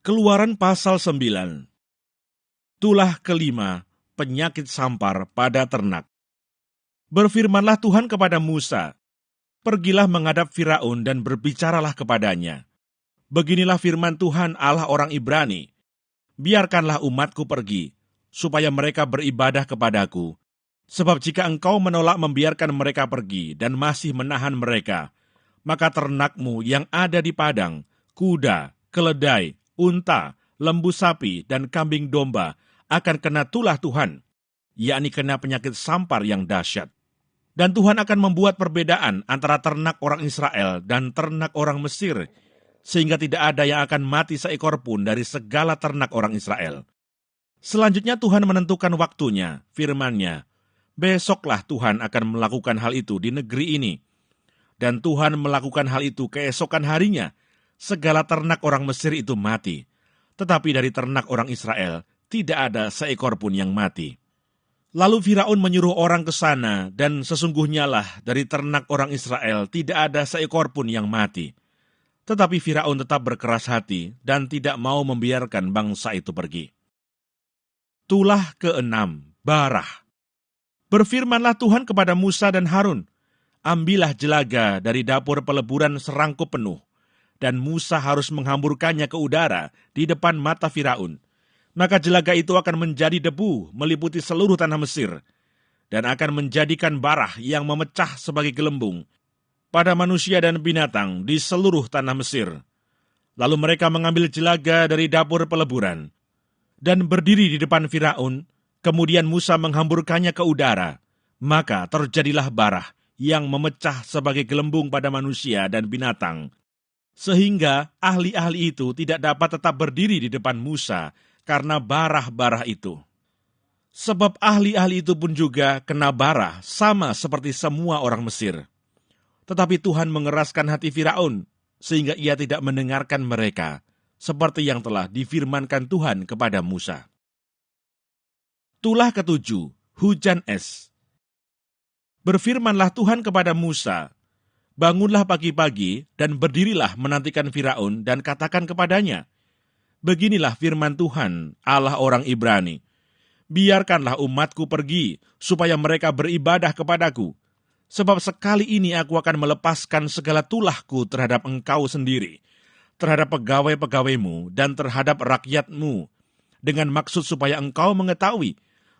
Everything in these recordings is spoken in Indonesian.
Keluaran pasal 9. Tulah kelima, penyakit sampar pada ternak. Berfirmanlah Tuhan kepada Musa, "Pergilah menghadap Firaun dan berbicaralah kepadanya. Beginilah firman Tuhan Allah orang Ibrani, biarkanlah umatku pergi, supaya mereka beribadah kepadaku. Sebab jika engkau menolak membiarkan mereka pergi dan masih menahan mereka, maka ternakmu yang ada di padang, kuda, keledai, unta, lembu sapi, dan kambing domba akan kena tulah Tuhan, yakni kena penyakit sampar yang dahsyat. Dan Tuhan akan membuat perbedaan antara ternak orang Israel dan ternak orang Mesir, sehingga tidak ada yang akan mati seekor pun dari segala ternak orang Israel. Selanjutnya Tuhan menentukan waktunya, firman-Nya, besoklah Tuhan akan melakukan hal itu di negeri ini. Dan Tuhan melakukan hal itu keesokan harinya, segala ternak orang Mesir itu mati. Tetapi dari ternak orang Israel, tidak ada seekor pun yang mati. Lalu Firaun menyuruh orang ke sana, dan sesungguhnyalah dari ternak orang Israel tidak ada seekor pun yang mati. Tetapi Firaun tetap berkeras hati, dan tidak mau membiarkan bangsa itu pergi. Tulah keenam, Barah. Berfirmanlah Tuhan kepada Musa dan Harun, ambillah jelaga dari dapur peleburan serangkup penuh, dan Musa harus menghamburkannya ke udara di depan mata Firaun. Maka jelaga itu akan menjadi debu meliputi seluruh tanah Mesir, dan akan menjadikan barah yang memecah sebagai gelembung pada manusia dan binatang di seluruh tanah Mesir. Lalu mereka mengambil jelaga dari dapur peleburan, dan berdiri di depan Firaun. Kemudian Musa menghamburkannya ke udara, maka terjadilah barah yang memecah sebagai gelembung pada manusia dan binatang, sehingga ahli-ahli itu tidak dapat tetap berdiri di depan Musa karena barah-barah itu. Sebab ahli-ahli itu pun juga kena barah sama seperti semua orang Mesir. Tetapi Tuhan mengeraskan hati Firaun, sehingga ia tidak mendengarkan mereka, seperti yang telah difirmankan Tuhan kepada Musa. Tulah ketujuh, hujan es. Berfirmanlah Tuhan kepada Musa, bangunlah pagi-pagi dan berdirilah menantikan Firaun dan katakan kepadanya, beginilah firman Tuhan, Allah orang Ibrani, biarkanlah umatku pergi, supaya mereka beribadah kepadaku, sebab sekali ini aku akan melepaskan segala tulahku terhadap engkau sendiri, terhadap pegawai-pegawaimu dan terhadap rakyatmu, dengan maksud supaya engkau mengetahui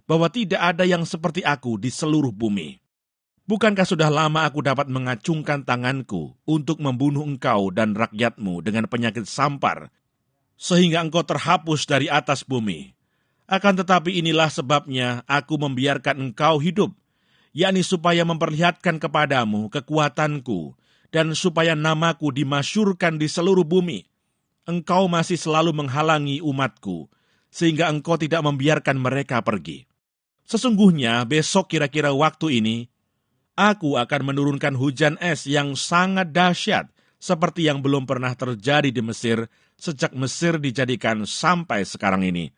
bahwa tidak ada yang seperti aku di seluruh bumi. Bukankah sudah lama aku dapat mengacungkan tanganku untuk membunuh engkau dan rakyatmu dengan penyakit sampar, sehingga engkau terhapus dari atas bumi? Akan tetapi inilah sebabnya aku membiarkan engkau hidup, yakni supaya memperlihatkan kepadamu kekuatanku, dan supaya namaku dimasyurkan di seluruh bumi. Engkau masih selalu menghalangi umatku, sehingga engkau tidak membiarkan mereka pergi. Sesungguhnya besok kira-kira waktu ini, aku akan menurunkan hujan es yang sangat dahsyat, seperti yang belum pernah terjadi di Mesir, sejak Mesir dijadikan sampai sekarang ini.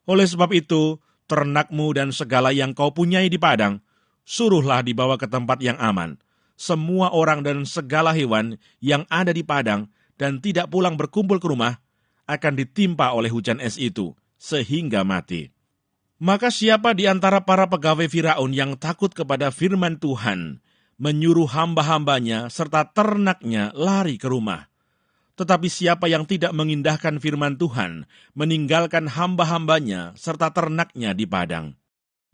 Oleh sebab itu, ternakmu dan segala yang kau punyai di padang, suruhlah dibawa ke tempat yang aman. Semua orang dan segala hewan yang ada di padang dan tidak pulang berkumpul ke rumah, akan ditimpa oleh hujan es itu, sehingga mati. Maka siapa di antara para pegawai Firaun yang takut kepada firman Tuhan, menyuruh hamba-hambanya serta ternaknya lari ke rumah. Tetapi siapa yang tidak mengindahkan firman Tuhan, meninggalkan hamba-hambanya serta ternaknya di padang.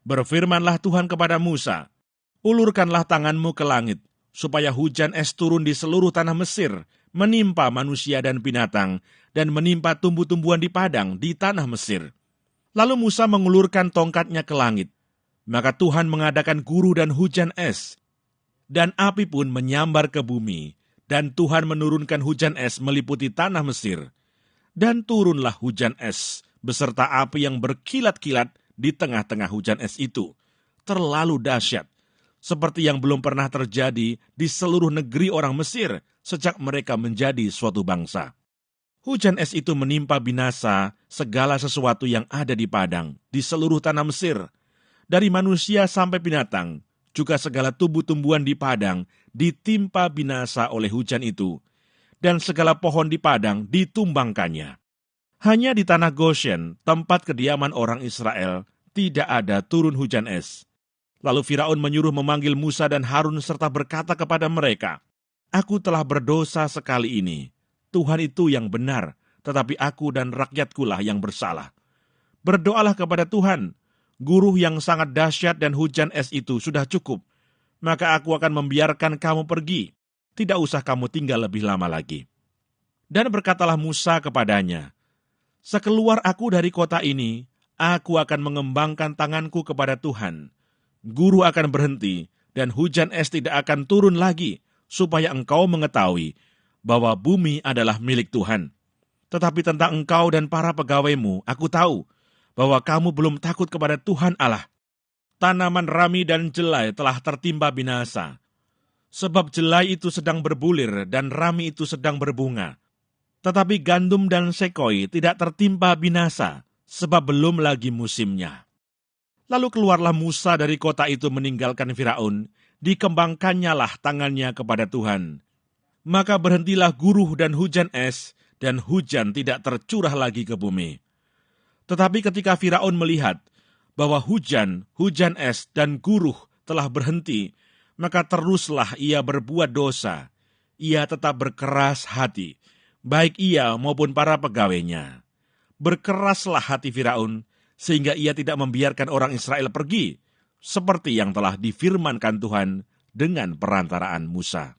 Berfirmanlah Tuhan kepada Musa, ulurkanlah tanganmu ke langit, supaya hujan es turun di seluruh tanah Mesir, menimpa manusia dan binatang, dan menimpa tumbuh-tumbuhan di padang di tanah Mesir. Lalu Musa mengulurkan tongkatnya ke langit, maka Tuhan mengadakan guru dan hujan es, dan api pun menyambar ke bumi, dan Tuhan menurunkan hujan es meliputi tanah Mesir. Dan turunlah hujan es, beserta api yang berkilat-kilat di tengah-tengah hujan es itu, terlalu dahsyat, seperti yang belum pernah terjadi di seluruh negeri orang Mesir, sejak mereka menjadi suatu bangsa. Hujan es itu menimpa binasa segala sesuatu yang ada di padang, di seluruh tanah Mesir, dari manusia sampai binatang, juga segala tumbuh-tumbuhan di padang ditimpa binasa oleh hujan itu, dan segala pohon di padang ditumbangkannya. Hanya di tanah Goshen, tempat kediaman orang Israel, tidak ada turun hujan es. Lalu Firaun menyuruh memanggil Musa dan Harun serta berkata kepada mereka, "Aku telah berdosa sekali ini. Tuhan itu yang benar, tetapi aku dan rakyatkulah yang bersalah. Berdoalah kepada Tuhan. Guruh yang sangat dahsyat dan hujan es itu sudah cukup. Maka aku akan membiarkan kamu pergi. Tidak usah kamu tinggal lebih lama lagi." Dan berkatalah Musa kepadanya, "Sekeluar aku dari kota ini, aku akan mengembangkan tanganku kepada Tuhan. Guru akan berhenti, dan hujan es tidak akan turun lagi, supaya engkau mengetahui bahwa bumi adalah milik Tuhan. Tetapi tentang engkau dan para pegawaimu, aku tahu bahwa kamu belum takut kepada Tuhan Allah. Tanaman rami dan jelai telah tertimpa binasa, sebab jelai itu sedang berbulir dan rami itu sedang berbunga. Tetapi gandum dan sekoi tidak tertimpa binasa, sebab belum lagi musimnya." Lalu keluarlah Musa dari kota itu meninggalkan Firaun, dikembangkannyalah tangannya kepada Tuhan. Maka berhentilah guruh dan hujan es, dan hujan tidak tercurah lagi ke bumi. Tetapi ketika Firaun melihat bahwa hujan es, dan guruh telah berhenti, maka teruslah ia berbuat dosa. Ia tetap berkeras hati, baik ia maupun para pegawainya. Berkeraslah hati Firaun, sehingga ia tidak membiarkan orang Israel pergi, seperti yang telah difirmankan Tuhan dengan perantaraan Musa.